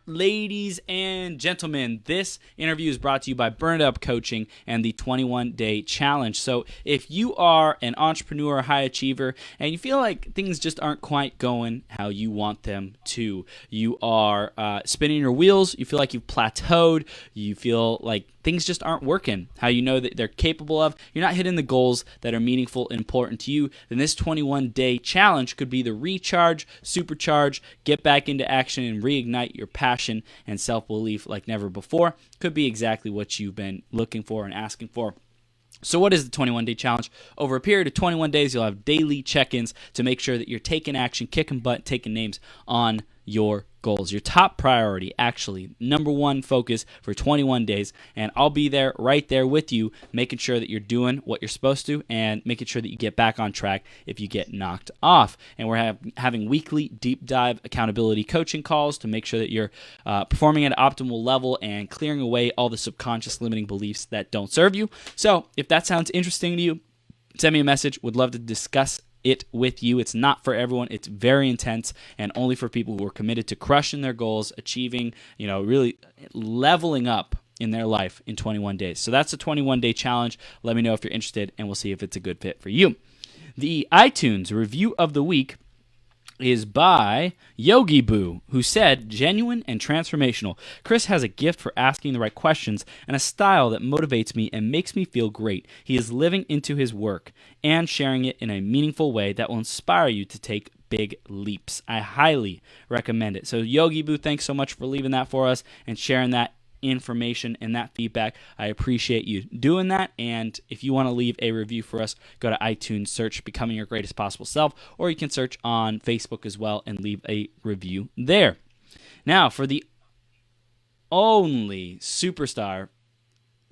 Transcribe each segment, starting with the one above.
Ladies and gentlemen, this interview is brought to you by Burn It Up Coaching and the 21-Day Challenge. So if you are an entrepreneur, high achiever, and you feel like things just aren't quite going how you want them to, you are spinning your wheels, you feel like you've plateaued, you feel like things just aren't working how you know that they're capable of, you're not hitting the goals that are meaningful and important to you, then this 21-day challenge could be the recharge, supercharge, get back into action and reignite your passion and self-belief like never before. Could be exactly what you've been looking for and asking for. So what is the 21-day challenge? Over a period of 21 days, you'll have daily check-ins to make sure that you're taking action, kicking butt, taking names on your goals. Your top priority, actually, number one focus for 21 days. And I'll be there, right there with you, making sure that you're doing what you're supposed to and making sure that you get back on track if you get knocked off. And we're having weekly deep dive accountability coaching calls to make sure that you're performing at an optimal level and clearing away all the subconscious limiting beliefs that don't serve you. So if that sounds interesting to you, send me a message. Would love to discuss it with you. It's not for everyone. It's very intense and only for people who are committed to crushing their goals, achieving, really leveling up in their life in 21 days. So that's a 21-day challenge. Let me know if you're interested and we'll see if it's a good fit for you. The iTunes review of the week is by Yogi Boo, who said, genuine and transformational. Chris has a gift for asking the right questions and a style that motivates me and makes me feel great. He is living into his work and sharing it in a meaningful way that will inspire you to take big leaps. I highly recommend it. So Yogi Boo, thanks so much for leaving that for us and sharing that information and that feedback. I appreciate you doing that. And if you want to leave a review for us, go to iTunes, search Becoming Your Greatest Possible Self, or you can search on Facebook as well and leave a review there. Now, for the only superstar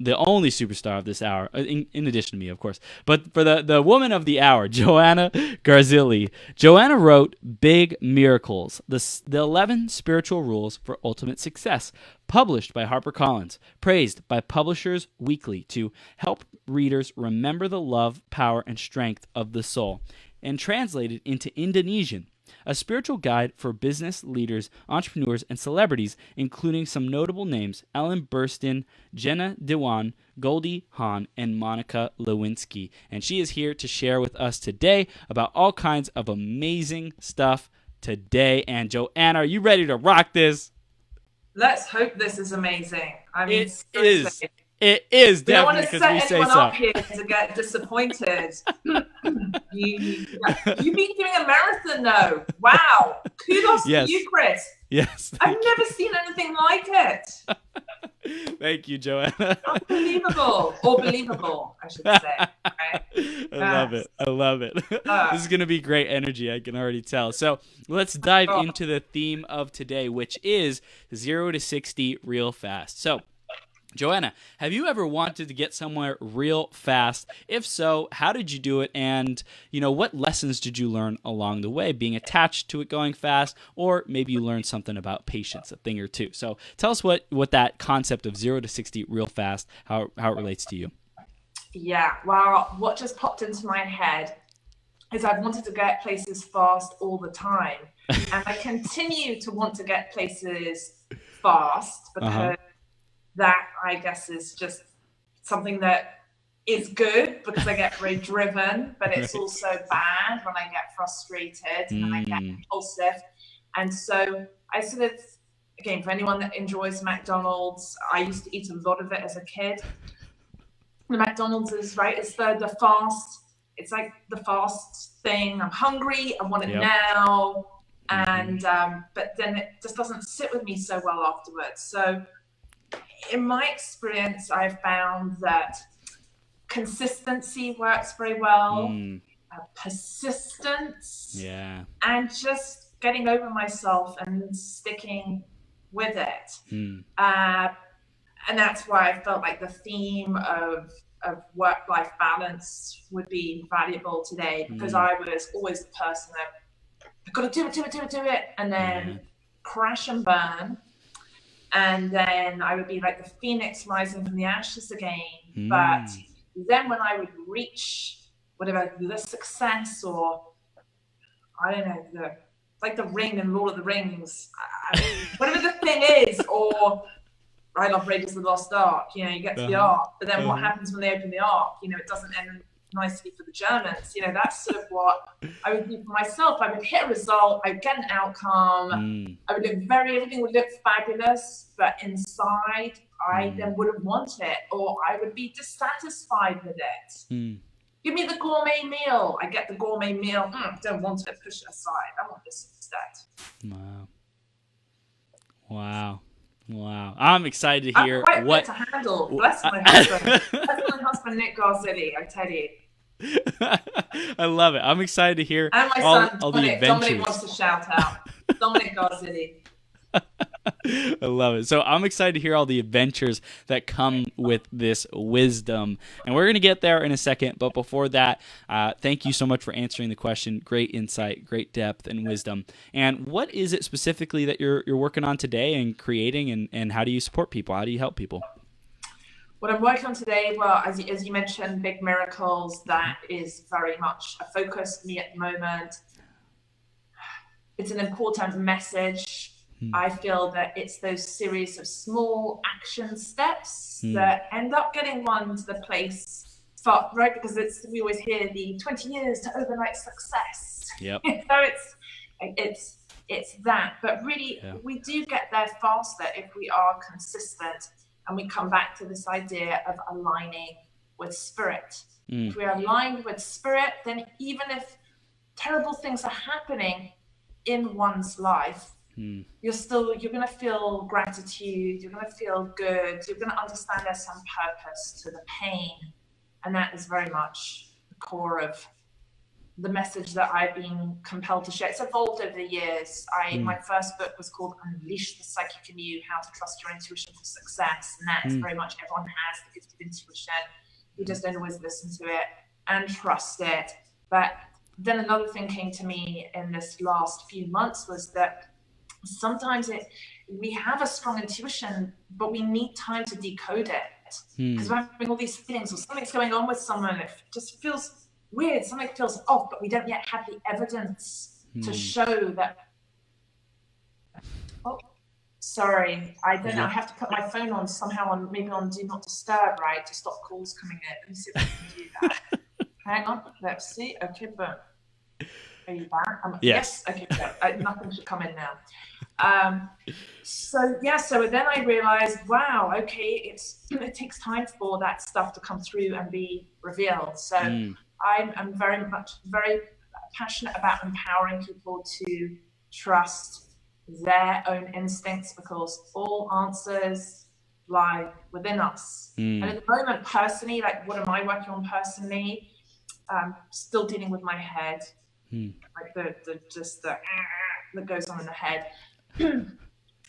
of this hour, in addition to me, of course, but for the woman of the hour, Joanna Garzilli. Joanna wrote Big Miracles, the 11 Spiritual Rules for Ultimate Success, published by HarperCollins, praised by Publishers Weekly to help readers remember the love, power, and strength of the soul, and translated into Indonesian. A spiritual guide for business leaders, entrepreneurs, and celebrities, including some notable names: Ellen Burstyn, Jenna Dewan, Goldie Hawn, and Monica Lewinsky. And she is here to share with us today about all kinds of amazing stuff today. And Joanna, are you ready to rock this? Let's hope this is amazing. I mean, it is. It is definitely because we say so. I don't want to set anyone up here to get disappointed. You've been doing a marathon though. Wow. Kudos to you, Chris. Yes. I've never seen anything like it. Thank you, Joanna. Unbelievable. Or believable, I should say. Right? I love it. This is going to be great energy, I can already tell. So let's dive into the theme of today, which is 0 to 60 real fast. So Joanna, have you ever wanted to get somewhere real fast? If so, how did you do it? And, what lessons did you learn along the way, being attached to it going fast, or maybe you learned something about patience, a thing or two. So tell us what that concept of 0 to 60 real fast, how it relates to you. Yeah, well, what just popped into my head is I've wanted to get places fast all the time. And I continue to want to get places fast because that, I guess, is just something that is good because I get very driven, but it's also bad when I get frustrated and I get impulsive. And so I sort of, again, for anyone that enjoys McDonald's, I used to eat a lot of it as a kid. The McDonald's is right. It's the fast. It's like the fast thing. I'm hungry. I want it now. And but then it just doesn't sit with me so well afterwards. So in my experience, I've found that consistency works very well, persistence, and just getting over myself and sticking with it. And that's why I felt like the theme of work-life balance would be valuable today, because I was always the person that I've got to do it, and then crash and burn. And then I would be like the phoenix rising from the ashes again. But then when I would reach whatever the success, or I don't know, like the ring in Lord of the Rings, whatever the thing is, or I love Raiders of the Lost Ark. You know, you get to the Ark, but then what happens when they open the Ark? You know, it doesn't end nicely for the Germans. You know, that's sort of what I would do for myself. I would hit a result, I'd get an outcome, I would look everything would look fabulous, but inside I then wouldn't want it, or I would be dissatisfied with it. Give me the gourmet meal. I get the gourmet meal. Don't want it. Push it aside. I want this instead. Wow. I'm excited to hear I'm quite fit to handle. Bless my husband. Bless my husband, Nick Garzilli, I tell you. I love it. I'm excited to hear and my all son, the Dominic. adventures. Dominic wants to shout out. Dominic Garzilli. I love it. So I'm excited to hear all the adventures that come with this wisdom. And we're going to get there in a second. But before that, thank you so much for answering the question. Great insight, great depth and wisdom. And what is it specifically that you're working on today and creating, and how do you support people? How do you help people? What I'm working on today, well, as you mentioned, big miracles, that is very much a focus for me at the moment. It's an important message. I feel that it's those series of small action steps that end up getting one to the place, right? Because we always hear the 20 years to overnight success. Yep. So it's that, but really we do get there faster if we are consistent and we come back to this idea of aligning with spirit. If we are aligned with spirit, then even if terrible things are happening in one's life, you're going to feel gratitude, you're going to feel good, you're going to understand there's some purpose to the pain. And that is very much the core of the message that I've been compelled to share. It's evolved over the years. My first book was called Unleash the Psychic in You, How to Trust Your Intuition for Success. And that's very much everyone has the gift of intuition. We just don't always listen to it and trust it. But then another thing came to me in this last few months was that sometimes we have a strong intuition, but we need time to decode it. Because we're having all these feelings, or something's going on with someone, it just feels weird, something feels off, but we don't yet have the evidence to show that. Oh, sorry, I don't know. I have to put my phone on somehow, maybe on Do Not Disturb, right, to stop calls coming in. Let me see if I can do that. Hang on, let's see. Okay, boom. Are you back? Yes. Okay, good. Nothing should come in now. So then I realized, wow, okay, it takes time for that stuff to come through and be revealed. So I'm very passionate about empowering people to trust their own instincts, because all answers lie within us. And at the moment, personally, like, what am I working on personally? Still dealing with my head. Like the that goes on in the head.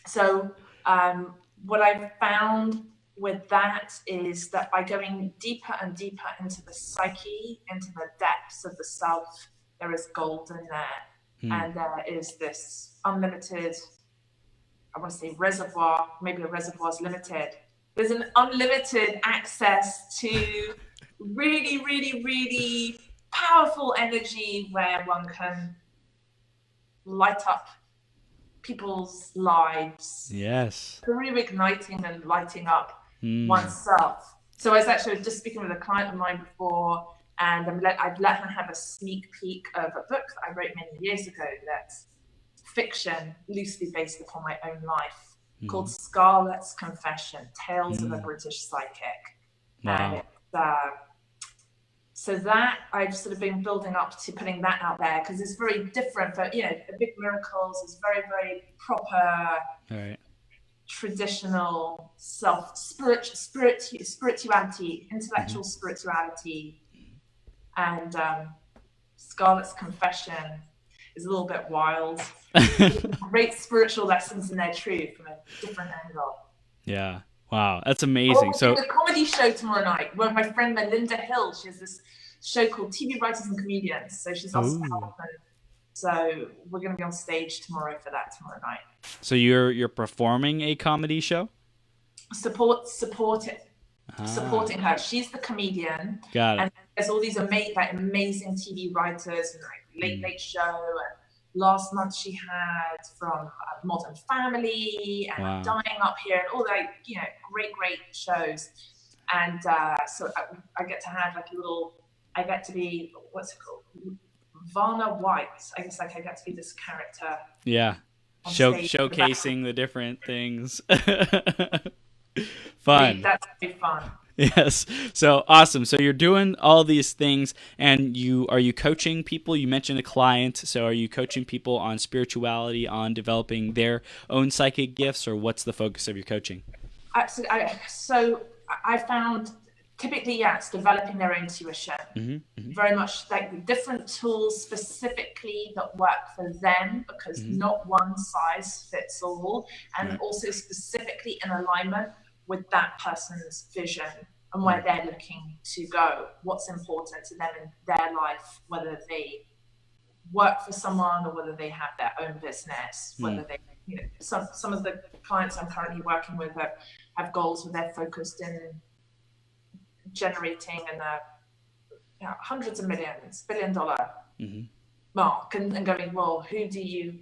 So what I've found with that is that by going deeper and deeper into the psyche, into the depths of the self, there is gold in there. And there is this unlimited, I want to say reservoir, maybe the reservoir is limited. There's an unlimited access to really, really, really powerful energy where one can light up people's lives. Yes. Through igniting and lighting up oneself. So I was actually just speaking with a client of mine before, and I'd let her have a sneak peek of a book that I wrote many years ago that's fiction, loosely based upon my own life, called Scarlett's Confession, Tales of a British Psychic. Wow. And so that I've sort of been building up to putting that out there, because it's very different. But the Big Miracles is very, very proper, traditional spirituality, intellectual spirituality, and Scarlett's Confession is a little bit wild. Great spiritual lessons in there too, from a different angle. Yeah. Wow, that's amazing. So a comedy show tomorrow night with my friend Melinda Hill. She has this show called TV Writers and Comedians. So she's also so we're going to be on stage tomorrow for that tomorrow night. So you're performing a comedy show? Supporting her. She's the comedian. Got it. And there's all these amazing TV writers and like Late Show and Last month she had from Modern Family and Wow. Dying Up Here and all that, you know, great shows. And so I get to have like a little, I get to be, what's it called? Vanna White. I guess like I get to be this character. Yeah. Showcasing the different things. Fun. That's really fun. Yes. So awesome. So you're doing all these things, and are you coaching people? You mentioned a client. So are you coaching people on spirituality, on developing their own psychic gifts, or what's the focus of your coaching? So I found typically, it's developing their intuition. Very much like the different tools specifically that work for them, because not one size fits all, and also specifically in alignment with that person's vision and where they're looking to go, what's important to them in their life, whether they work for someone or whether they have their own business, whether they, you know, some of the clients I'm currently working with have goals where they're focused in generating in the hundreds of millions, $1 billion mark, and going, well, who do you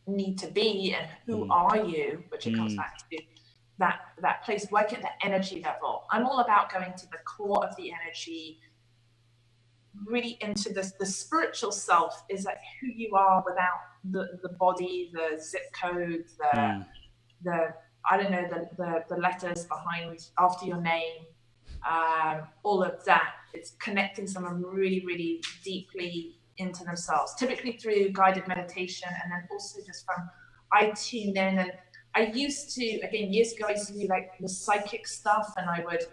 need to be and who are you, which it comes back to that place, work at the energy level. I'm all about going to the core of the energy, really into the spiritual self, is like who you are without the body, the zip code, the I don't know, the letters behind after your name, all of that. It's connecting someone really, really deeply into themselves, typically through guided meditation, and then also just from, I tune in. And I used to, again, years ago, I used to do like the psychic stuff, and I would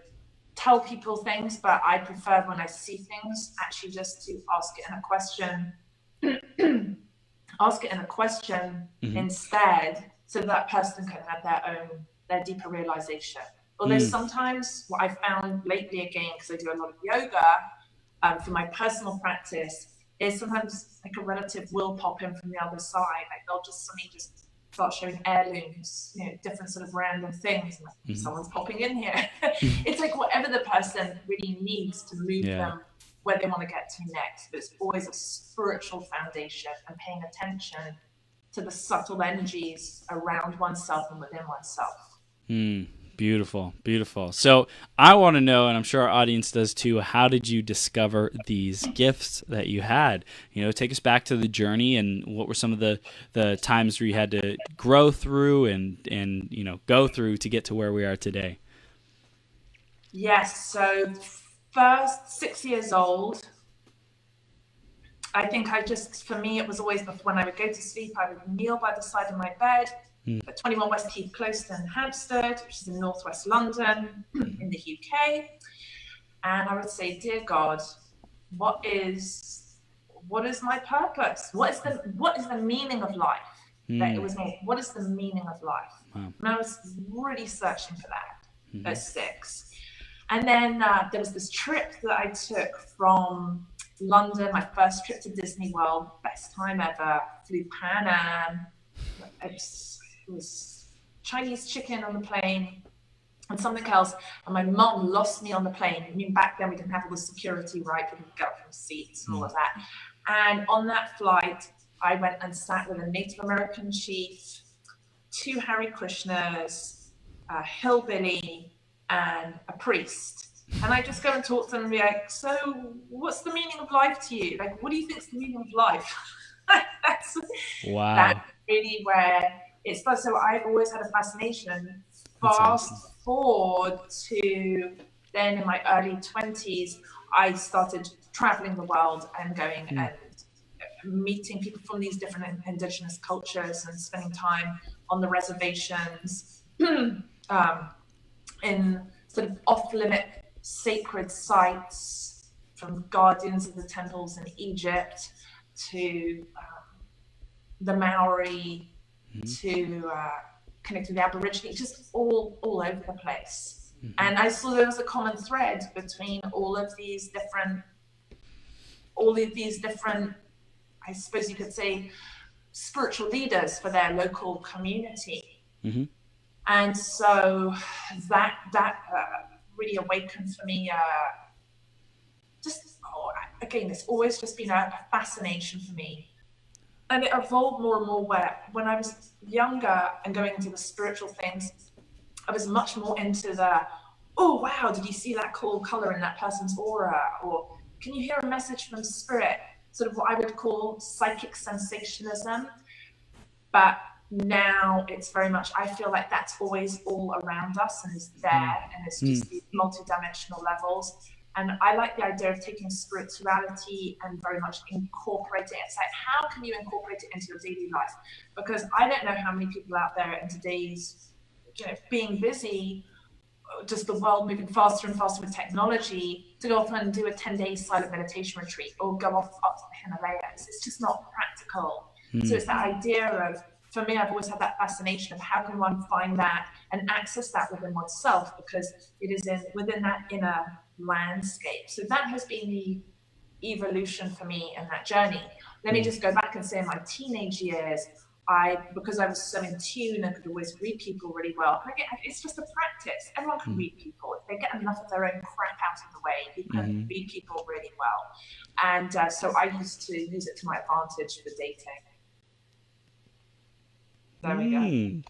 tell people things, but I prefer when I see things actually just to ask it in a question, instead, so that person can have their deeper realization. Although sometimes what I found lately, again, because I do a lot of yoga for my personal practice, is sometimes like a relative will pop in from the other side. Like they'll just suddenly just start showing heirlooms, you know, different sort of random things. And like, someone's popping in here. It's like whatever the person really needs to move them where they want to get to next. But it's always a spiritual foundation and paying attention to the subtle energies around oneself and within oneself. Beautiful, beautiful. So I want to know, and I'm sure our audience does too, how did you discover these gifts that you had? You know, take us back to the journey, and what were some of the times where you had to grow through and you know, go through to get to where we are today? Yes, so first 6 years old, I think for me, it was always when I would go to sleep, I would kneel by the side of my bed at 21 West Heath Close in Hampstead, which is in northwest London in the UK. And I would say, dear God, what is my purpose? What is the meaning of life? That it was me. What is the meaning of life? Wow. And I was really searching for that at 6. And then there was this trip that I took from London, my first trip to Disney World, best time ever. Flew Pan Am. It was Chinese chicken on the plane and something else. And my mom lost me on the plane. I mean, back then we didn't have all the security, right? We didn't get up from seats and all of that. And on that flight, I went and sat with a Native American chief, 2 Hare Krishnas, a hillbilly, and a priest. And I just go and talk to them and be like, so what's the meaning of life to you? Like, what do you think is the meaning of life? That's really where it starts. So I've always had a fascination. Fast forward to then in my early 20s, I started traveling the world and going and meeting people from these different indigenous cultures and spending time on the reservations in sort of off-limit sacred sites, from guardians of the temples in Egypt to the Maori to connecting with the Aborigine, just all over the place. And I saw there was a common thread between all of these different, I suppose you could say, spiritual leaders for their local community. And so that really awakened for me again, it's always just been a fascination for me. And it evolved more and more where when I was younger and going into the spiritual things, I was much more into the, oh, wow, did you see that cool color in that person's aura? Or can you hear a message from spirit? Sort of what I would call psychic sensationalism. But now it's very much, I feel like that's always all around us and is there, and it's just these multidimensional levels. And I like the idea of taking spirituality and very much incorporating it. It's like, how can you incorporate it into your daily life? Because I don't know how many people out there in today's, being busy, just the world moving faster and faster with technology, to go off and do a 10-day silent meditation retreat or go off up to the Himalayas. It's just not practical. So it's that idea of, for me, I've always had that fascination of how can one find that and access that within oneself, because it is within that inner landscape. So that has been the evolution for me in that journey. Let me just go back and say in my teenage years, because I was so in tune and could always read people really well, it's just a practice. Everyone can read people. If they get enough of their own crap out of the way, you can read people really well. And so I used to use it to my advantage for dating. There we go.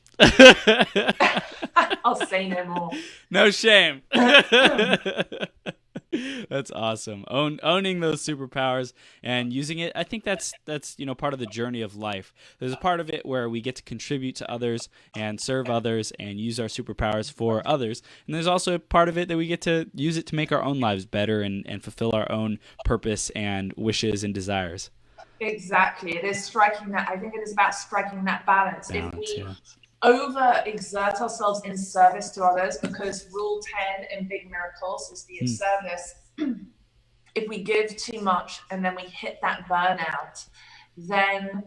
I'll say no more. No shame. That's awesome. Owning those superpowers and using it. I think that's part of the journey of life. There's a part of it where we get to contribute to others and serve others and use our superpowers for others. And there's also a part of it that we get to use it to make our own lives better and fulfill our own purpose and wishes and desires. Exactly. It is striking that. I think it is about striking that balance. If we overexert ourselves in service to others, because rule 10 in Big Miracles is the service. If we give too much and then we hit that burnout, then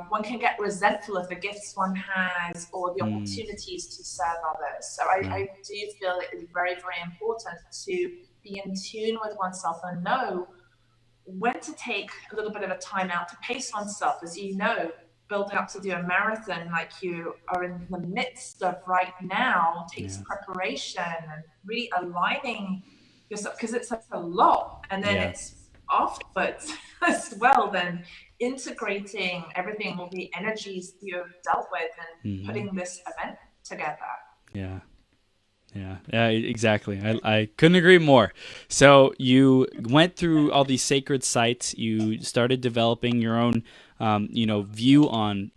one can get resentful of the gifts one has or the opportunities to serve others. So I do feel it is very, very important to be in tune with oneself and know when to take a little bit of a time out to pace oneself. As you know, building up to do a marathon like you are in the midst of right now takes preparation and really aligning yourself, because it's a lot. And then it's afterwards as well, then integrating everything, all the energies you've dealt with and putting this event together. Yeah, exactly. I couldn't agree more. So you went through all these sacred sites. You started developing your own, view on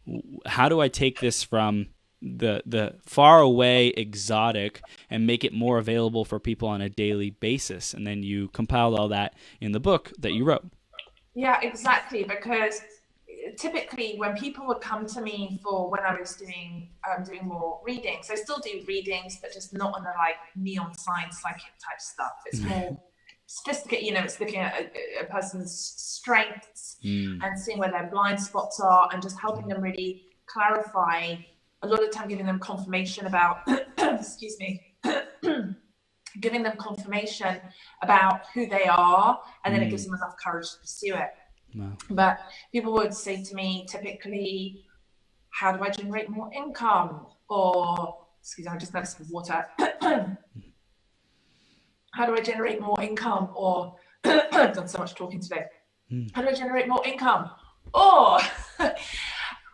how do I take this from the far away exotic and make it more available for people on a daily basis. And then you compiled all that in the book that you wrote. Yeah, exactly. Because typically when people would come to me for when I was doing more readings, I still do readings, but just not on the like neon sign psychic type stuff. It's more sophisticated, it's looking at a person's strengths and seeing where their blind spots are and just helping them really clarify, a lot of time giving them confirmation about, excuse me, giving them confirmation about who they are, and then it gives them enough courage to pursue it. Wow. But people would say to me typically, how do I generate more income? Or, excuse me, I just noticed some water. How do I generate more income? Or, I've done so much talking today. How do I generate more income? Or,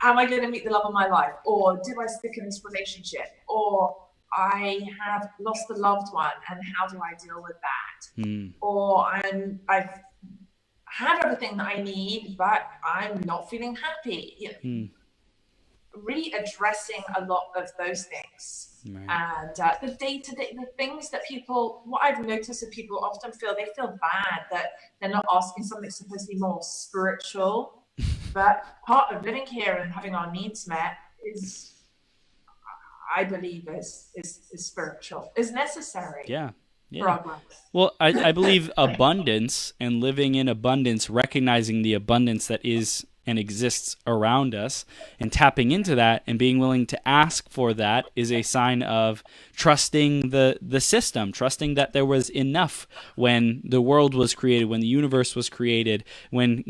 am I going to meet the love of my life? Or, do I stick in this relationship? Or, I have lost a loved one, and how do I deal with that? Or, I've had everything that I need, but I'm not feeling happy. Really addressing a lot of those things. Right. And the day-to-day, the things that people, what I've noticed is people often feel bad that they're not asking something supposed to be more spiritual. But part of living here and having our needs met is, I believe, is spiritual, is necessary. Yeah. Well, I believe abundance and living in abundance, recognizing the abundance that is and exists around us. And tapping into that and being willing to ask for that is a sign of trusting the system, trusting that there was enough when the world was created, when the universe was created, when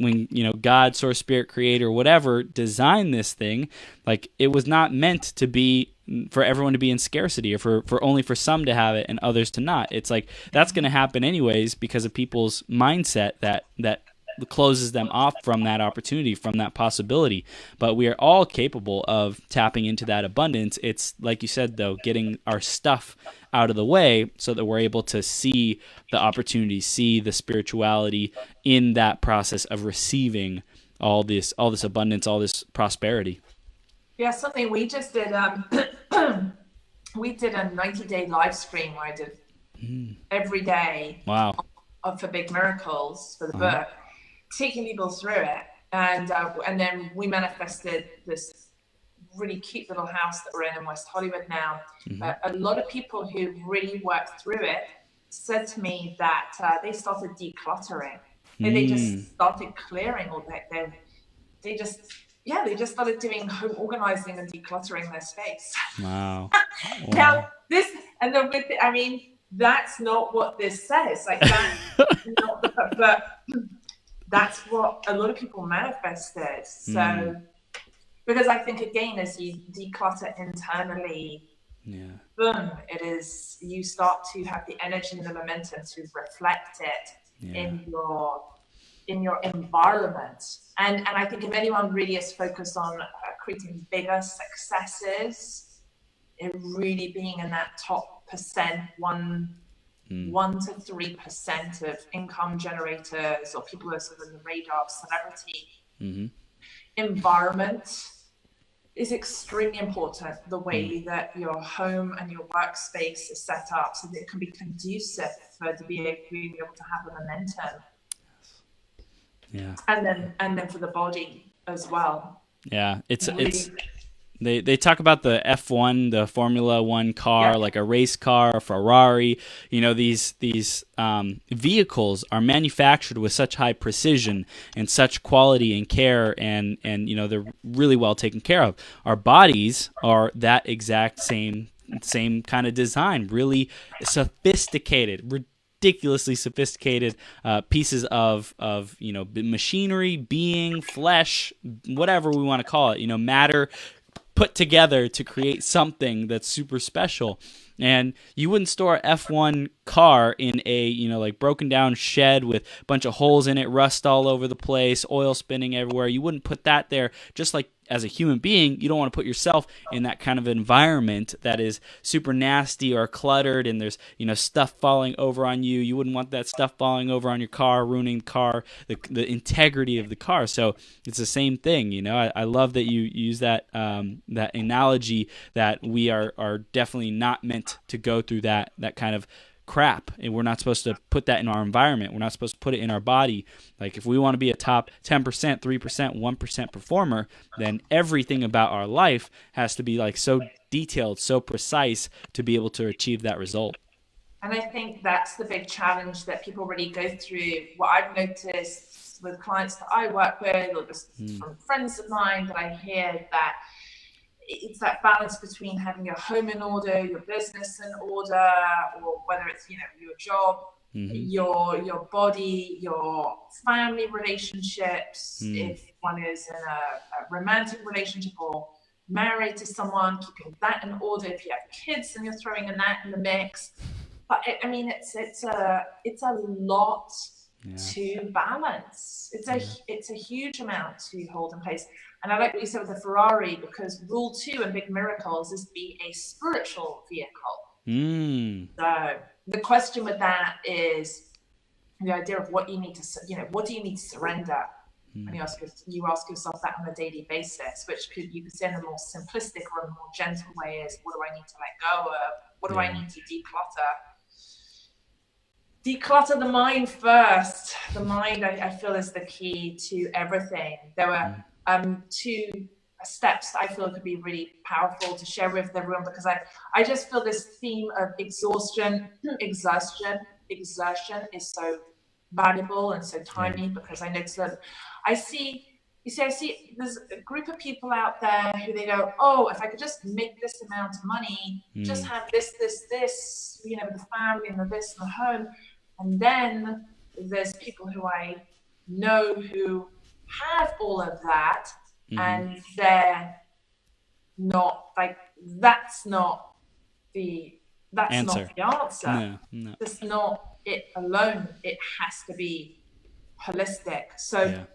God, source, spirit, creator, whatever designed this thing. Like, it was not meant to be for everyone to be in scarcity, or for only for some to have it and others to not. It's like that's going to happen anyways because of people's mindset that closes them off from that opportunity, from that possibility. But we are all capable of tapping into that abundance. It's like you said, though, getting our stuff out of the way so that we're able to see the opportunity, see the spirituality in that process of receiving all this abundance, all this prosperity. Yeah, something we just did. We did a 90-day live stream where I did every day. Wow. For Big Miracles for the book, taking people through it, and then we manifested this really cute little house that we're in West Hollywood now. A lot of people who really worked through it said to me that they started decluttering. They just started clearing all that. They just started doing home organizing and decluttering their space. Wow. Now that's not what this says. Like, that's not but that's what a lot of people manifested. So, because I think, again, as you declutter internally, boom, you start to have the energy and the momentum to reflect it in your environment. And I think if anyone really is focused on creating bigger successes, it really being in that top percent, 1 to 3% of income generators, or people who are sort of on the radar of celebrity, environment is extremely important. The way that your home and your workspace is set up so that it can be conducive for being able to have a momentum. Yeah. And then for the body as well. Yeah, they talk about the F1, the Formula One car, like a race car, a Ferrari. These vehicles are manufactured with such high precision and such quality and care, and they're really well taken care of. Our bodies are that exact same kind of design, really sophisticated, ridiculously sophisticated pieces of machinery, being, flesh, whatever we want to call it, matter put together to create something that's super special. And you wouldn't store an F1 car in a broken down shed with a bunch of holes in it, rust all over the place, oil spinning everywhere. You wouldn't put that there. Just like as a human being, you don't want to put yourself in that kind of environment that is super nasty or cluttered, and there's stuff falling over on you. You wouldn't want that stuff falling over on your car, ruining the car, the integrity of the car. So it's the same thing. I love that you use that that analogy, that we are definitely not meant to go through that kind of crap, and we're not supposed to put that in our environment. We're not supposed to put it in our body. Like, if we want to be a top 10%, 3%, 1% performer, then everything about our life has to be like so detailed, so precise to be able to achieve that result. And I think that's the big challenge that people really go through. What I've noticed with clients that I work with, or just from friends of mine that I hear, that it's that balance between having your home in order, your business in order, or whether it's your job, your body, your family relationships. If one is in a romantic relationship or married to someone, keeping that in order. If you have kids, and you're throwing in that in the mix. But it's a lot to balance. It's a huge amount to hold in place. And I like what you said with the Ferrari, because rule 2 in Big Miracles is be a spiritual vehicle. So the question with that is the idea of what you need to, what do you need to surrender? And you ask yourself that on a daily basis, which you could say in a more simplistic or a more gentle way is, what do I need to let go of? What do I need to declutter? Declutter the mind first. The mind, I feel, is the key to everything. There were 2 steps I feel could be really powerful to share with everyone, because I just feel this theme of exhaustion is so valuable and so timely, because I notice that I see You see, I see there's a group of people out there who they go, oh, if I could just make this amount of money, just have this, you know, the family and the this and the home. And then there's people who I know who have all of that, and they're not like, that's not the answer. No. That's not it alone. It has to be holistic. So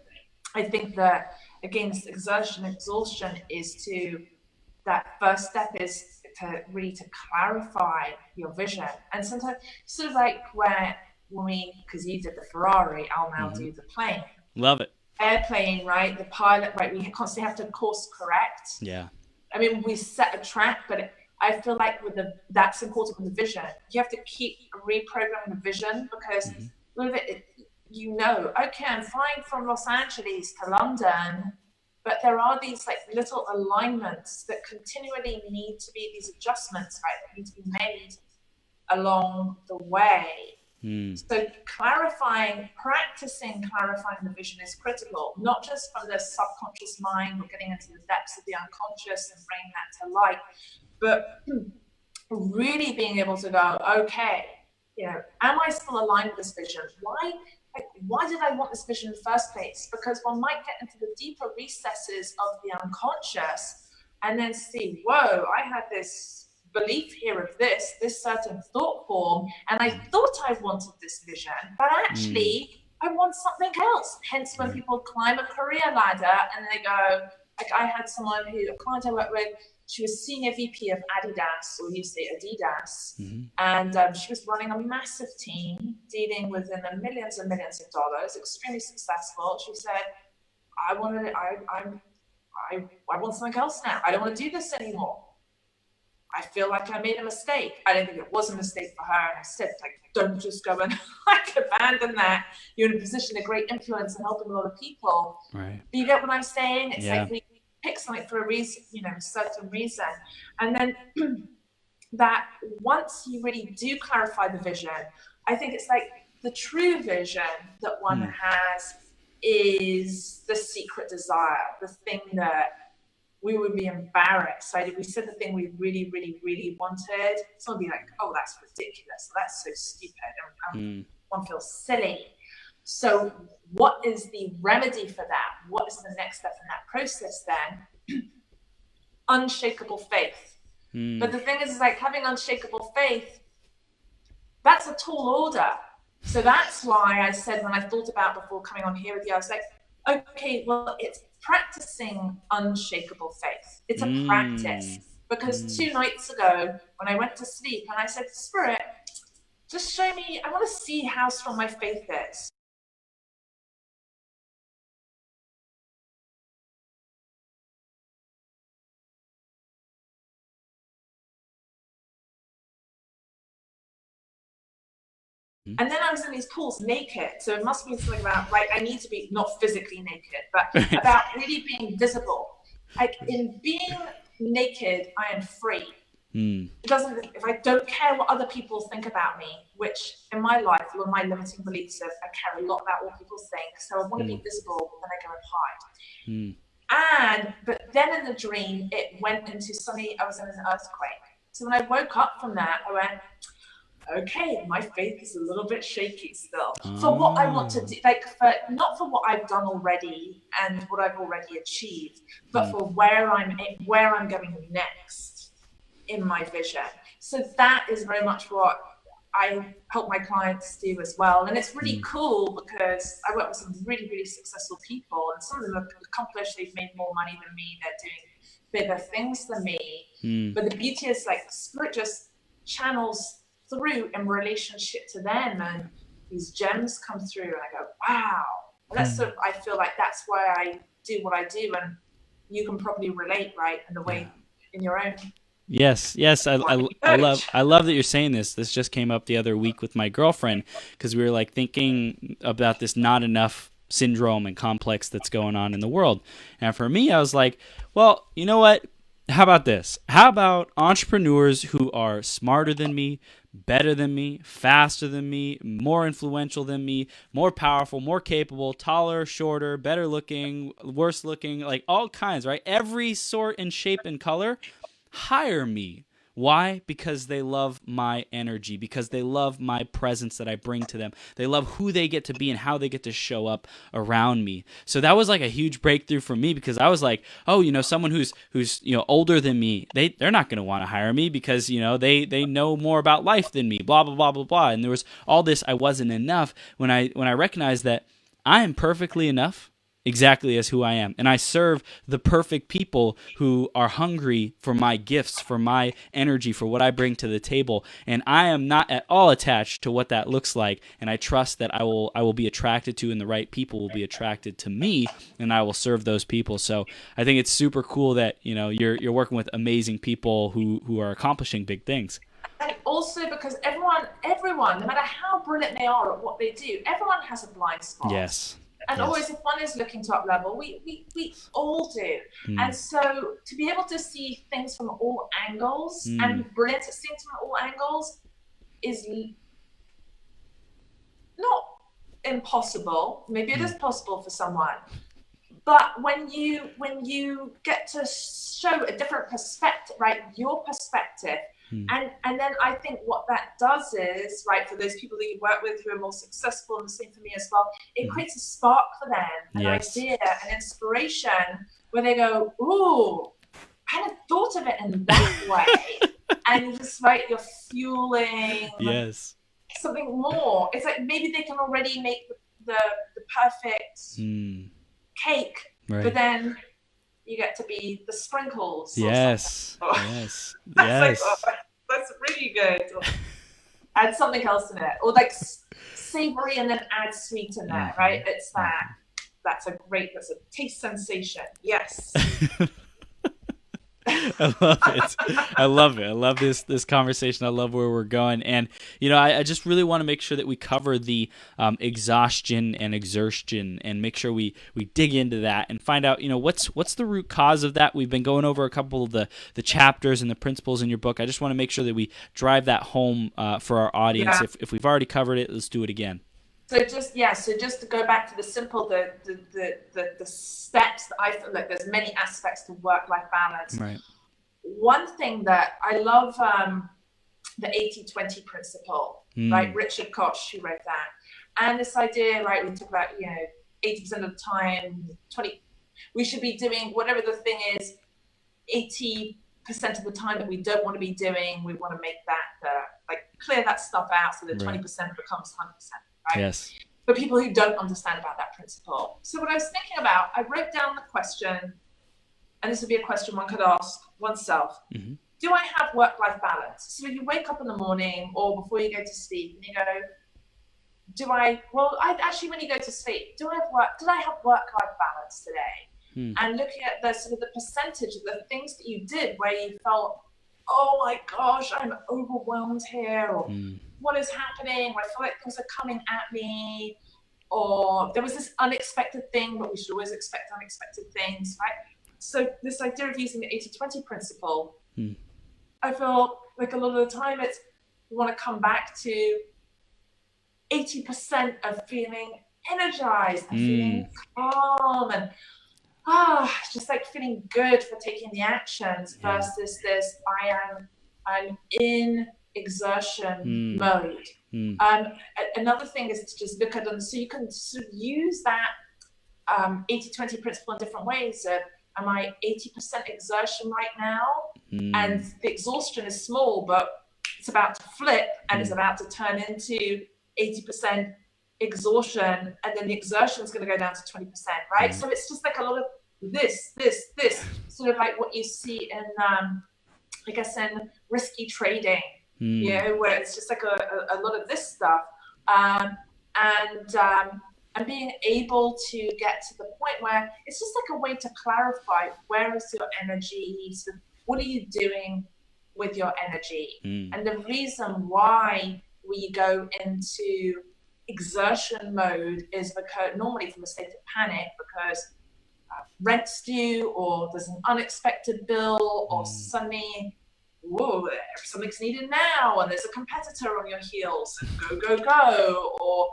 I think that against exertion, exhaustion is that first step is to really to clarify your vision. And sometimes sort of like when we, because you did the Ferrari, I'll now do the plane. Love it. Airplane, right? The pilot, right? We constantly have to course correct. Yeah. I mean, we set a track, but I feel like that's important with the vision. You have to keep reprogramming the vision, because with it, you know, okay, I'm flying from Los Angeles to London, but there are these like little alignments that continually need to be, these adjustments, right, that need to be made along the way. So practicing clarifying the vision is critical, not just from the subconscious mind or getting into the depths of the unconscious and bringing that to light, but really being able to go, okay, you know, am I still aligned with this vision? Why did I want this vision in the first place? Because one might get into the deeper recesses of the unconscious and then see, whoa, I had this belief here of this certain thought form, and I thought I wanted this vision, but actually I want something else. Hence when people climb a career ladder and they go, like I had a client I worked with, she was senior VP of Adidas, or you say Adidas, and she was running a massive team dealing with the millions and millions of dollars, extremely successful. She said, I want something else now. I don't want to do this anymore. I feel like I made a mistake. I don't think it was a mistake for her. And I said, like, don't just go and like abandon that. You're in a position of great influence and helping a lot of people. Right. But you get what I'm saying? It's like we pick something for a reason, you know, a certain reason. And then that once you really do clarify the vision, I think it's like the true vision that one has is the secret desire, the thing that we would be embarrassed. So if we said the thing we really, really, really wanted, someone would be like, oh, that's ridiculous. That's so stupid. And one feels silly. So what is the remedy for that? What is the next step in that process then? Unshakable faith. But the thing is like having unshakable faith, that's a tall order. So that's why I said when I thought about before coming on here with you, I was like, okay, well, it's practicing unshakable faith. It's a practice. Because 2 nights ago, when I went to sleep and I said, Spirit, just show me, I want to see how strong my faith is. And then I was in these pools naked. So it must be something about, right, I need to be not physically naked, but about really being visible. Like in being naked, I am free. It doesn't, if I don't care what other people think about me, which in my life, one of my limiting beliefs is I care a lot about what people think. So I want to be visible, then I go and hide. But then in the dream, it went into suddenly I was in an earthquake. So when I woke up from that, I went, okay, my faith is a little bit shaky still for what I want to do, like not for what I've done already and what I've already achieved, but for where I'm going next in my vision. So that is very much what I help my clients do as well. And it's really cool because I work with some really, really successful people, and some of them have accomplished, they've made more money than me, they're doing bigger things than me. But the beauty is like Spirit just channels through in relationship to them, and these gems come through and I go, wow. And that's sort of, I feel like that's why I do what I do, and you can probably relate, right, in the way in your own. Yes. I love that you're saying this. This just came up the other week with my girlfriend because we were like thinking about this not enough syndrome and complex that's going on in the world. And for me, I was like, well, you know what? How about this? How about entrepreneurs who are smarter than me, better than me, faster than me, more influential than me, more powerful, more capable, taller, shorter, better looking, worse looking, like all kinds, right? Every sort and shape and color hire me. Why? Because they love my energy, because they love my presence that I bring to them. They love who they get to be and how they get to show up around me. So that was like a huge breakthrough for me, because I was like, oh, someone who's older than me, they're not going to want to hire me because, they know more about life than me, blah, blah, blah, blah, blah. And there was all this, I wasn't enough, when I recognized that I am perfectly enough exactly as who I am. And I serve the perfect people who are hungry for my gifts, for my energy, for what I bring to the table. And I am not at all attached to what that looks like. And I trust that I will be attracted to, and the right people will be attracted to me, and I will serve those people. So I think it's super cool that, you're working with amazing people who are accomplishing big things. And also because everyone, no matter how brilliant they are at what they do, everyone has a blind spot. Yes. And always, if one is looking to up level, we all do. And so to be able to see things from all angles and be brilliant at seeing from all angles is not impossible. Maybe it is possible for someone. But when you get to show a different perspective, right, your perspective, and then I think what that does is, right, for those people that you work with who are more successful, and the same for me as well, it creates a spark for them, an idea, an inspiration, where they go, ooh, I hadn't thought of it in that way. And just, right, you're fueling something more. It's like maybe they can already make the perfect cake, but then you get to be the sprinkles. Yes. Yes. Yes. Like, that's really good. Add something else in it, or like savory and then add sweet in there, right? It's that. That's a taste sensation. Yes. I love it. I love this conversation. I love where we're going. And, I just really want to make sure that we cover the exhaustion and exertion, and make sure we dig into that and find out, what's the root cause of that. We've been going over a couple of the chapters and the principles in your book. I just want to make sure that we drive that home for our audience. Yeah. If we've already covered it, let's do it again. So just to go back to the simple, the steps that I feel like there's many aspects to work-life balance. Right. One thing that I love, the 80-20 principle, right? Richard Koch, who wrote that. And this idea, right, we talk about, 80% of the time, we should be doing whatever the thing is, 80% of the time that we don't want to be doing, we want to make that, clear that stuff out so that 20% becomes 100%. Right? Yes. For people who don't understand about that principle. So what I was thinking about, I wrote down the question, and this would be a question one could ask oneself. Do I have work-life balance? So you wake up in the morning or before you go to sleep and you go, when you go to sleep, did I have work-life balance today? And looking at the sort of the percentage of the things that you did where you felt, oh my gosh, I'm overwhelmed here, or what is happening? Or I feel like things are coming at me, or there was this unexpected thing, but we should always expect unexpected things, right? So this idea of using the 80-20 principle, I feel like a lot of the time it's, you want to come back to 80% of feeling energized and feeling calm and just like feeling good for taking the actions versus this, I'm in exertion mode. Another thing is to just look at them. So you can sort of use that 80-20 principle in different ways. Am I 80% exertion right now? And the exhaustion is small, but it's about to flip and it's about to turn into 80% exhaustion, and then the exertion is going to go down to 20%, right? So it's just like a lot of this, sort of like what you see in, I guess, in risky trading, where it's just like a lot of this stuff, and being able to get to the point where it's just like a way to clarify where is your energy, so what are you doing with your energy, and the reason why we go into exertion mode is because normally from a state of panic, because rent's due, or there's an unexpected bill, or suddenly whoa, something's needed now, and there's a competitor on your heels, and go, go, go. Or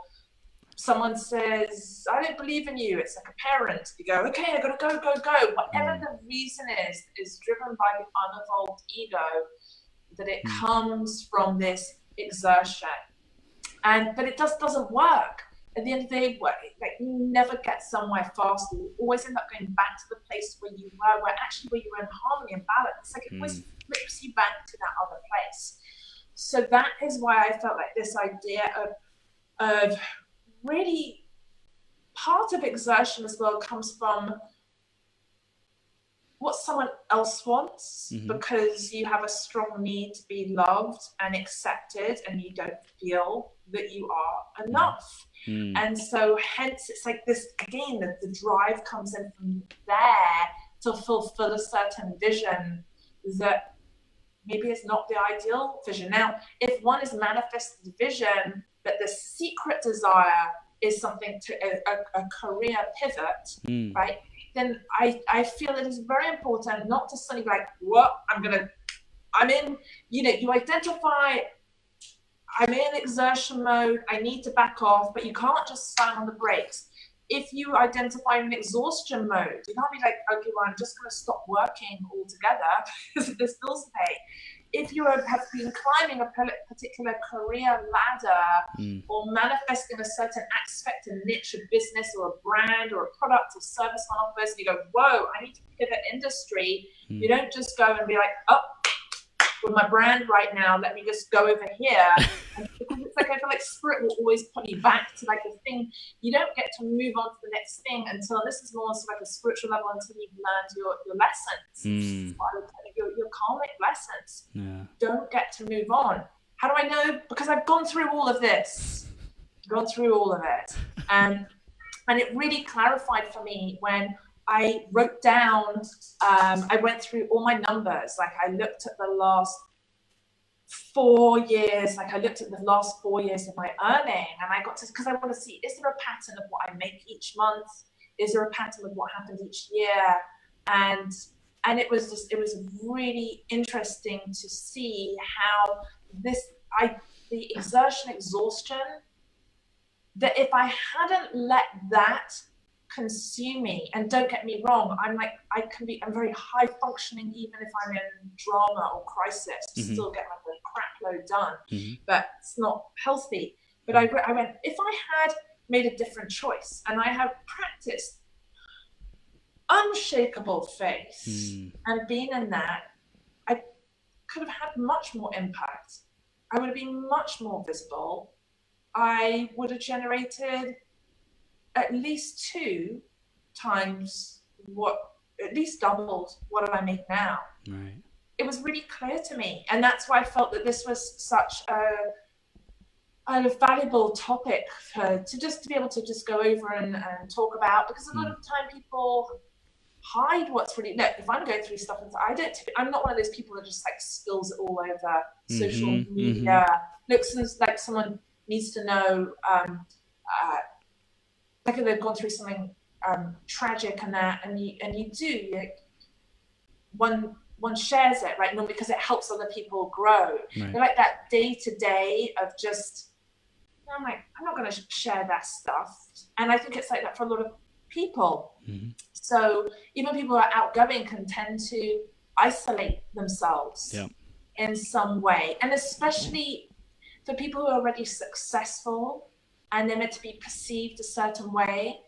someone says, I don't believe in you. It's like a parent. You go, okay, I gotta go, go, go. Whatever the reason is driven by the unevolved ego, that it comes from this exertion. But it just doesn't work. At the end of the day, like, you never get somewhere fast. You always end up going back to the place where you were, where you were in harmony and balance. It's like it always flips you back to that other place. So that is why I felt like this idea of really part of exertion as well comes from what someone else wants, because you have a strong need to be loved and accepted, and you don't feel that you are enough. And so hence it's like this, again, the drive comes in from there to fulfill a certain vision that maybe is not the ideal vision. Now, if one is manifested vision, but the secret desire is something to a career pivot, right? Then I feel it is very important not to suddenly be like, what, I'm in, you identify, I'm in exertion mode, I need to back off, but you can't just slam on the brakes. If you identify in exhaustion mode, you can't be like, okay, well, I'm just going to stop working altogether because there's bills to pay. If you have been climbing a particular career ladder or manifesting a certain aspect, a niche, a business or a brand or a product or service on offers, and you go, whoa, I need to pivot industry. You don't just go and be like, oh, with my brand right now, let me just go over here. And because it's like, I feel like spirit will always put you back to like the thing. You don't get to move on to the next thing until, this is more sort of like a spiritual level, until you've learned your lessons, your karmic lessons. Don't get to move on. How do I know? Because I've gone through all of this. And it really clarified for me when I wrote down, I went through all my numbers. Like I looked at the last 4 years, of my earning, and I got to, because I want to see, is there a pattern of what I make each month? Is there a pattern of what happens each year? And it was really interesting to see how the exhaustion, that if I hadn't let that consume me, and don't get me wrong, I'm very high functioning even if I'm in drama or crisis, still get my crap load done, but it's not healthy. But I went, if I had made a different choice and I had practiced unshakable faith and been in that, I could have had much more impact. I would have been much more visible. I would have generated at least 2 times at least doubled what I make now. Right. It was really clear to me. And that's why I felt that this was such a valuable topic to be able to just go over and talk about, because a lot of the time people hide what's really, look, if I'm going through stuff, I'm not one of those people that just like spills it all over social media. Looks like someone needs to know, like if they've gone through something tragic and you do, like, one shares it, right? Normally because it helps other people grow. Right. They're like that day to day of just, I'm like, I'm not going to share that stuff. And I think it's like that for a lot of people. So even people who are outgoing can tend to isolate themselves in some way. And especially for people who are already successful and they're meant to be perceived a certain way.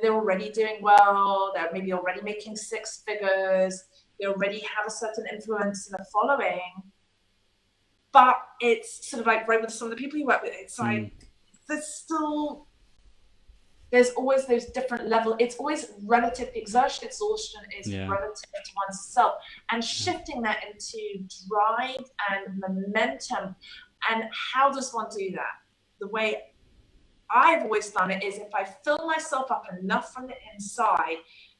They're already doing well, they're maybe already making 6 figures, they already have a certain influence in a following. But it's sort of like right with some of the people you work with, it's like there's always those different levels. It's always relative. Exhaustion is relative to oneself, and shifting that into drive and momentum. And how does one do that? The way I've always done it is if I fill myself up enough from the inside,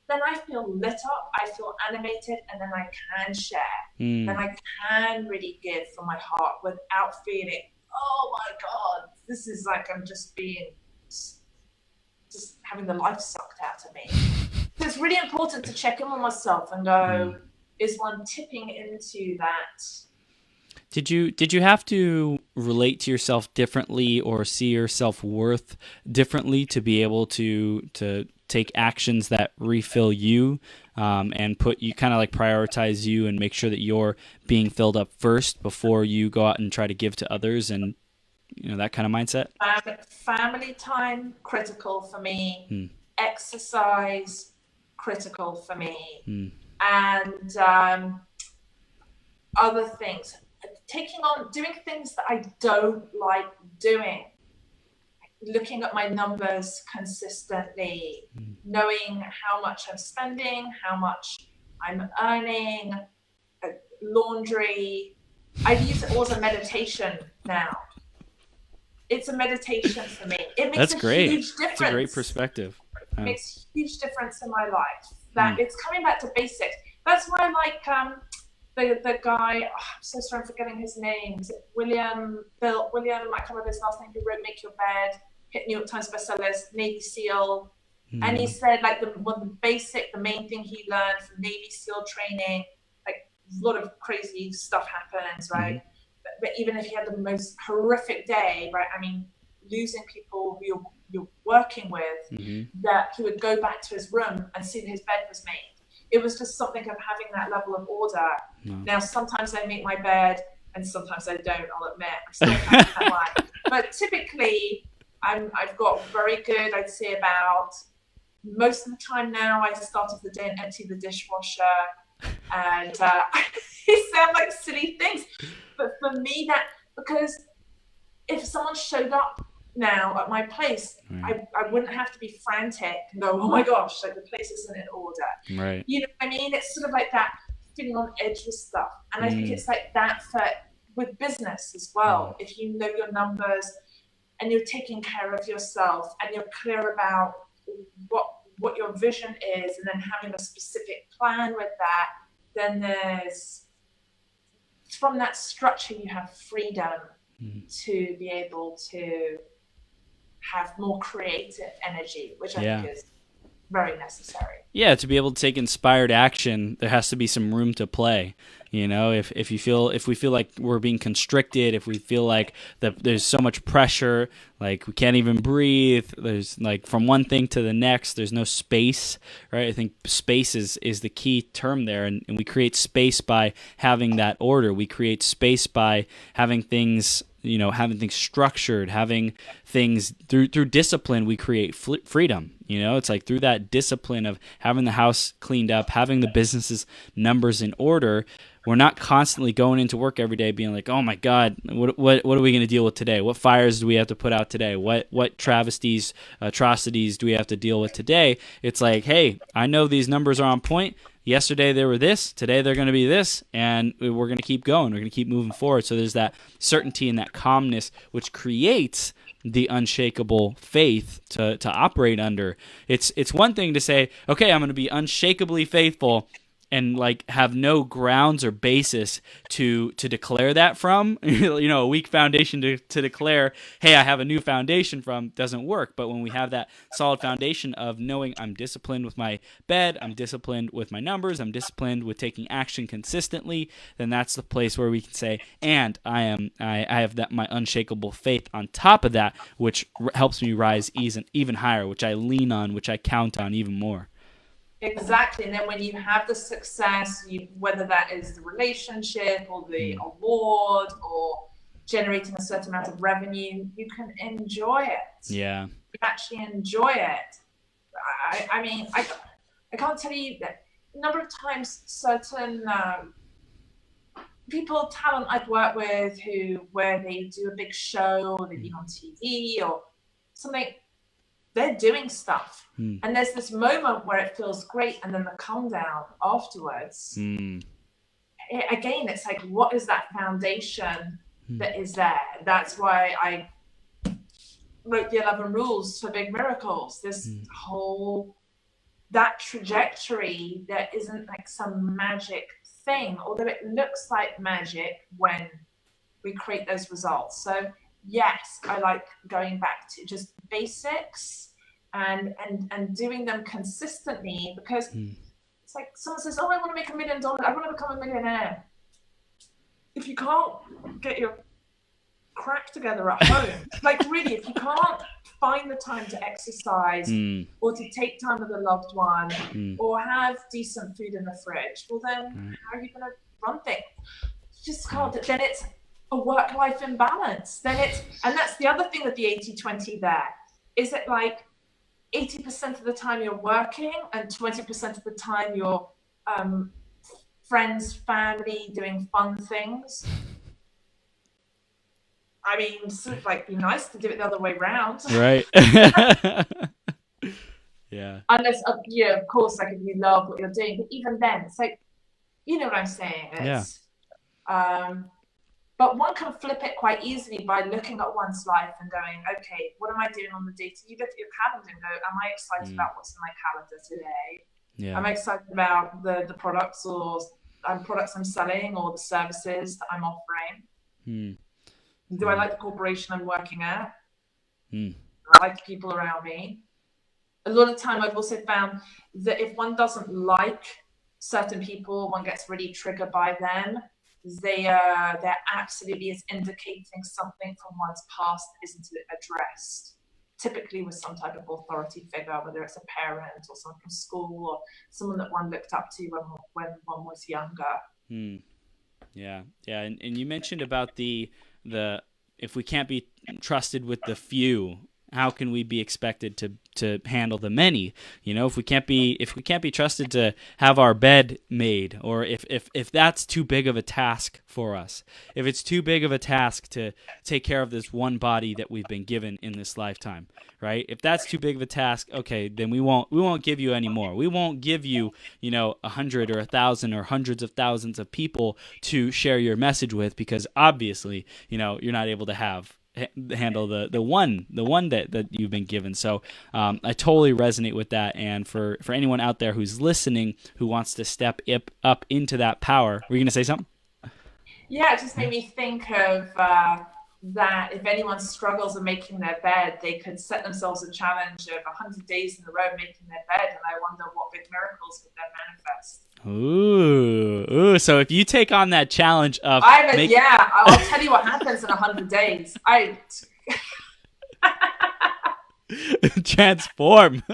then I feel lit up, I feel animated, and then I can share. Then I can really give from my heart without feeling, oh my God, this is like I'm just having the life sucked out of me. So it's really important to check in with myself and go, is one tipping into that. Did you have to relate to yourself differently or see your self-worth differently to be able to take actions that refill you, and put you kind of like prioritize you and make sure that you're being filled up first before you go out and try to give to others, and that kind of mindset? Family time, critical for me. Exercise, critical for me. And other things, doing things that I don't like doing, looking at my numbers consistently, knowing how much I'm spending, how much I'm earning, laundry. I've used it all as a meditation now. It's a meditation for me. It makes a huge difference. That's a great perspective. It makes a huge difference in my life. That it's coming back to basics. That's why I like the guy, I'm so sorry, I'm forgetting his name. Is it William, I can't remember his last name, who wrote Make Your Bed, hit New York Times bestsellers, Navy SEAL. And he said like the main thing he learned from Navy SEAL training, like a lot of crazy stuff happens, right? But even if you had the most horrific day, right? I mean, losing people who you're working with, that he would go back to his room and see that his bed was made. It was just something of having that level of order. Now, sometimes I make my bed and sometimes I don't, I'll admit. I'm still kind of that way. But typically, I've got very good, I'd say about most of the time now, I start off the day and empty the dishwasher. And they sound like silly things. But for me, because if someone showed up now at my place, I wouldn't have to be frantic and go, oh my gosh, like the place isn't in order. Right. You know what I mean? It's sort of like that feeling on edge with stuff. And I think it's like that with business as well. If you know your numbers and you're taking care of yourself and you're clear about what your vision is, and then having a specific plan with that, then from that structure, you have freedom to be able to have more creative energy, which I think is very necessary. Yeah, to be able to take inspired action, there has to be some room to play. If we feel like we're being constricted, if we feel like there's so much pressure, like we can't even breathe, there's like from one thing to the next, there's no space, right? I think space is the key term there, and we create space by having that order. We create space by having things structured, having things through discipline. We create freedom. It's like through that discipline of having the house cleaned up, having the business's numbers in order. We're not constantly going into work every day being like, oh my God, what are we going to deal with today? What fires do we have to put out today? What travesties, atrocities do we have to deal with today? It's like, hey, I know these numbers are on point. Yesterday they were this, today they're going to be this, and we're going to keep going. We're going to keep moving forward. So there's that certainty and that calmness, which creates the unshakable faith to operate under. It's one thing to say, okay, I'm going to be unshakably faithful, and like have no grounds or basis to declare that from. A weak foundation to declare, hey, I have a new foundation from, doesn't work. But when we have that solid foundation of knowing I'm disciplined with my bed, I'm disciplined with my numbers, I'm disciplined with taking action consistently, then that's the place where we can say, and I have that my unshakable faith on top of that, which helps me rise even higher, which I lean on, which I count on even more. Exactly. And then when you have the success, whether that is the relationship or the award or generating a certain amount of revenue, you can enjoy it. Yeah. You actually enjoy it. I mean, I can't tell you that number of times certain people, talent I've worked with where they do a big show or they've been on TV or something, they're doing stuff. And there's this moment where it feels great, and then the come down afterwards. Again, it's like, what is that foundation that is there? That's why I wrote the 11 rules for big miracles. This whole, that trajectory, there isn't like some magic thing, although it looks like magic when we create those results. So yes, I like going back to just basics and doing them consistently, because it's like someone says, oh, I want to make $1 million. I want to become a millionaire. If you can't get your crap together at home, like really, if you can't find the time to exercise or to take time with a loved one or have decent food in the fridge, well then how are you going to run things? You just can't. Then it's a work-life imbalance. And that's the other thing with the 80-20 there. Is it like 80% of the time you're working and 20% of the time you're friends, family, doing fun things? I mean, sort of like be nice to do it the other way around. Right. Yeah. Unless, of course, like if you love what you're doing, but even then, it's like, you know what I'm saying? It's, but one can flip it quite easily by looking at one's life and going, okay, what am I doing on the day? You look at your calendar and go, am I excited about what's in my calendar today? Yeah. Am I excited about the products or products I'm selling or the services that I'm offering? Do I like the corporation I'm working at? I like the people around me. A lot of time I've also found that if one doesn't like certain people, one gets really triggered by them, they're absolutely is indicating something from one's past that isn't addressed. Typically with some type of authority figure, whether it's a parent or someone from school or someone that one looked up to when one was younger. Yeah. And you mentioned about the if we can't be trusted with the few, how can we be expected to handle the many? You know, if we can't be trusted to have our bed made, or if that's too big of a task for us, if it's too big of a task to take care of this one body that we've been given in this lifetime, right? If that's too big of a task, okay, then we won't give you any more. We won't give you, 100 or 1,000 or hundreds of thousands of people to share your message with, because obviously, you're not able to handle the one that you've been given. So I totally resonate with that. And for anyone out there who's listening who wants to step up into that power, were you going to say something? Yeah, it just made me think of that if anyone struggles in making their bed, they could set themselves a challenge of 100 days in a row making their bed, and I wonder what big miracles would then manifest. Ooh! So if you take on that challenge of, I'll tell you what happens in 100 days. Transform.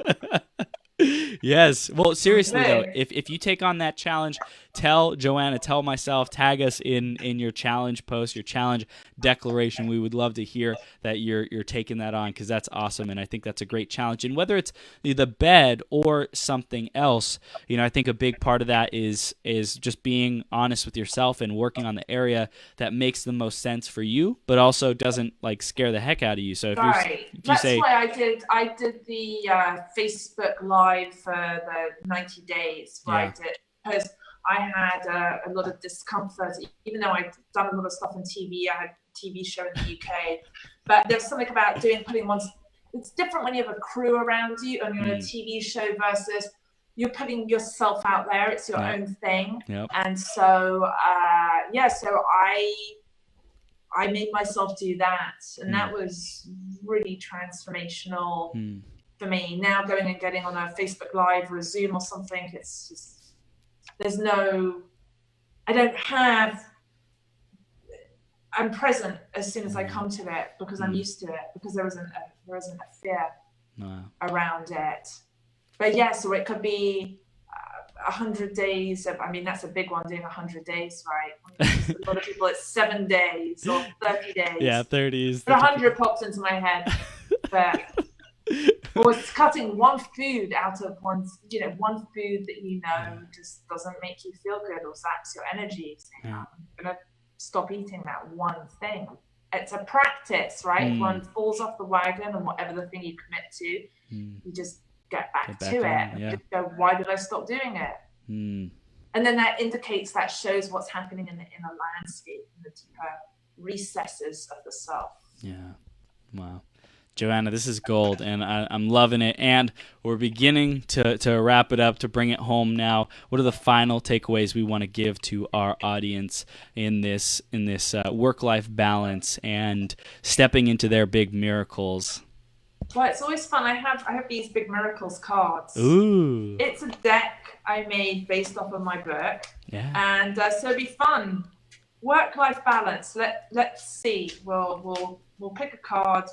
Yes. Well, seriously though, if you take on that challenge, tell Joanna, tell myself, tag us in your challenge post, your challenge declaration. We would love to hear that you're taking that on, because that's awesome, and I think that's a great challenge. And whether it's the bed or something else, I think a big part of that is just being honest with yourself and working on the area that makes the most sense for you, but also doesn't scare the heck out of you. So if that's why I did the Facebook Live for the 90 days, right? Because I had a lot of discomfort, even though I'd done a lot of stuff on TV. I had a TV show in the UK, but there's something about it's different when you have a crew around you and you're on a TV show versus you're putting yourself out there. It's your own thing. Yep. And so, so I made myself do that, and that was really transformational for me. Now going and getting on a Facebook Live or a Zoom or something, it's just, I'm present as soon as I come to it, because I'm used to it, because there isn't a fear around it. But so it could be 100 days. That's a big one, doing 100 days, right? A lot of people, it's 7 days or 30 days. Yeah, 30s. But 100 pops into my head. But or it's cutting one food out of one food that just doesn't make you feel good or zaps your energy. Saying, I'm gonna stop eating that one thing. It's a practice, right? One falls off the wagon, and whatever the thing you commit to, you just get back to it. And just go, why did I stop doing it? And then that shows what's happening in the inner landscape, in the deeper recesses of the self. Yeah. Wow. Joanna, this is gold, and I'm loving it. And we're beginning to wrap it up, to bring it home now. What are the final takeaways we want to give to our audience in this work-life balance and stepping into their big miracles? Well, it's always fun. I have these Big Miracles cards. Ooh. It's a deck I made based off of my book. Yeah. And so it'll be fun. Work-life balance. Let's see. We'll pick a card.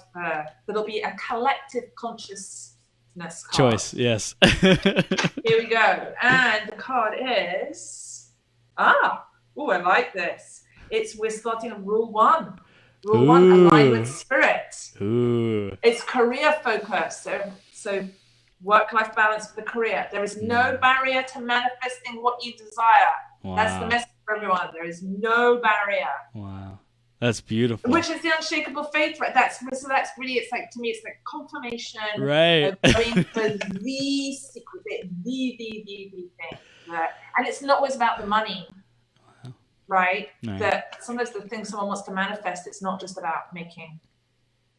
That'll be a collective consciousness card. Choice. Yes. Here we go. And the card is I like this. We're starting on rule 1. Rule 1, align with spirit. Ooh. It's career focused. So work-life balance for the career. There is no barrier to manifesting what you desire. Wow. That's the message for everyone. There is no barrier. Wow. That's beautiful. Which is the unshakable faith, right? That's really, it's like, to me, it's like confirmation. Right. Of going for the secret, the thing. And it's not always about the money. Right? That sometimes the thing someone wants to manifest, it's not just about making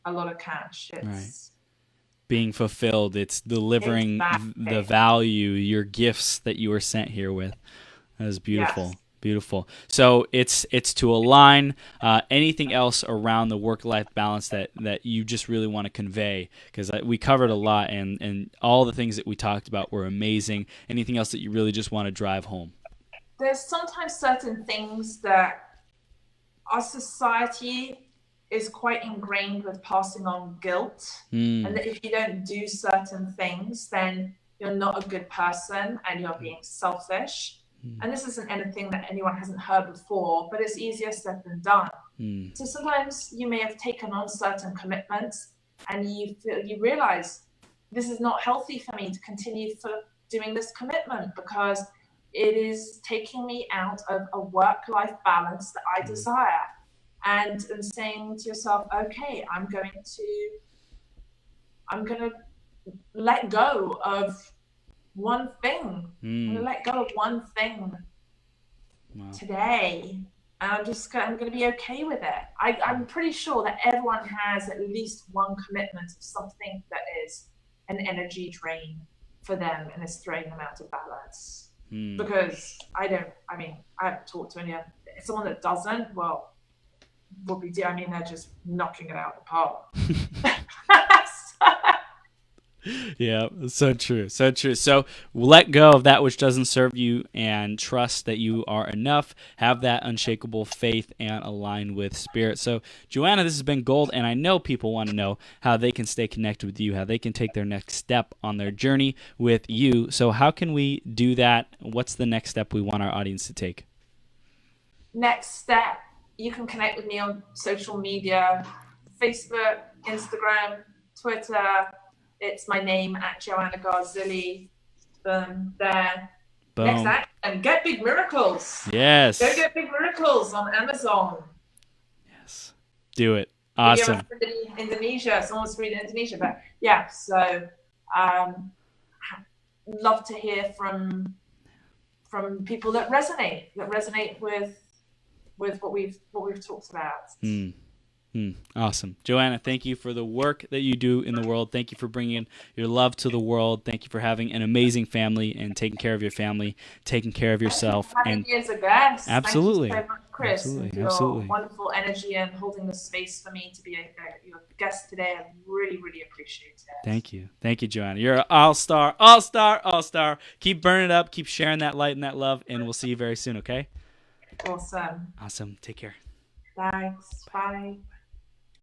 a lot of cash. It's being fulfilled. It's delivering the value, your gifts that you were sent here with. That is beautiful. Yes. Beautiful. So it's to align. Anything else around the work-life balance that you just really want to convey? Because we covered a lot, and all the things that we talked about were amazing. Anything else that you really just want to drive home? There's sometimes certain things that our society is quite ingrained with passing on guilt. And that if you don't do certain things, then you're not a good person and you're being selfish. And this isn't anything that anyone hasn't heard before, but it's easier said than done. So sometimes you may have taken on certain commitments and you realize this is not healthy for me to continue for doing this commitment, because it is taking me out of a work-life balance that I desire. And saying to yourself, okay, I'm going to let go of one thing. I'm going to let go of one thing today. And I'm going to be okay with it. I'm pretty sure that everyone has at least one commitment of something that is an energy drain for them and is throwing them out of balance. Because I haven't talked to anyone. Someone that doesn't, well, what we do, they're just knocking it out of the park. Yeah, so true. So let go of that which doesn't serve you and trust that you are enough. Have that unshakable faith and align with spirit. So Joanna, this has been gold, and I know people want to know how they can stay connected with you, how they can take their next step on their journey with you. So how can we do that? What's the next step we want our audience to take? Next step, you can connect with me on social media, Facebook, Instagram, Twitter. It's my name at Joanna Garzilli. There. Boom. Next act, and get Big Miracles. Yes. Go get Big Miracles on Amazon. Yes. Do it. Awesome. Indonesia. Someone's reading Indonesia, but yeah. So, love to hear from people that resonate with what we've talked about. Awesome. Joanna, thank you for the work that you do in the world. Thank you for bringing your love to the world. Thank you for having an amazing family and taking care of your family, taking care of yourself. And you as a guest. Absolutely. Thank you so much, Chris. Absolutely. Your wonderful energy and holding the space for me to be your guest today. I really, really appreciate it. Thank you. Thank you, Joanna. You're an all-star. Keep burning it up. Keep sharing that light and that love, and we'll see you very soon, okay? Awesome. Awesome. Take care. Thanks. Bye.